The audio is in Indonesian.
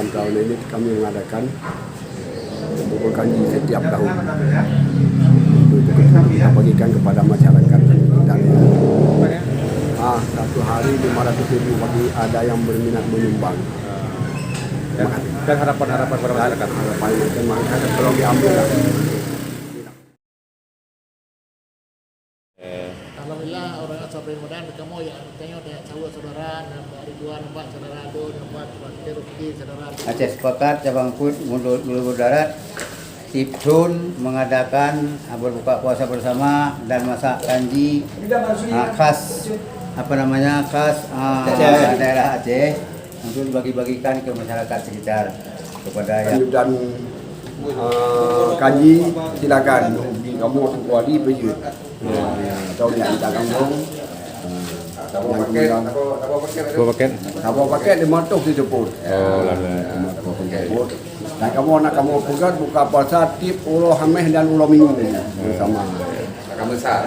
dalam tahun ini kami mengadakan bubur kanji setiap tahun. Itu kita bagikan kepada masyarakat sekitar. Satu hari 500.000 bagi ada yang berminat menyumbang. Dan harapan-harapan pada masyarakat. Harapan masyarakat tolong diambil lah. Alhamdulillah orang sampai mudah bertemu ya tengok ya saudara dan dari dua nampak saudara Adun nampak Wakil Rufki saudara Aceh sepakat cabang Put Mulut Darat Tipsun mengadakan berbuka puasa bersama dan masak kanji khas khas daerah Aceh untuk dibagi-bagikan ke masyarakat sekitar kepada yang Dan kanji silakan kamu wali baju. Atau yang kita kampung. Apa pakai di motor di depot. Dan kamu nak kamu pegat buka puasa tip ulo hameh dan ulo minggu bersama. Akan besar.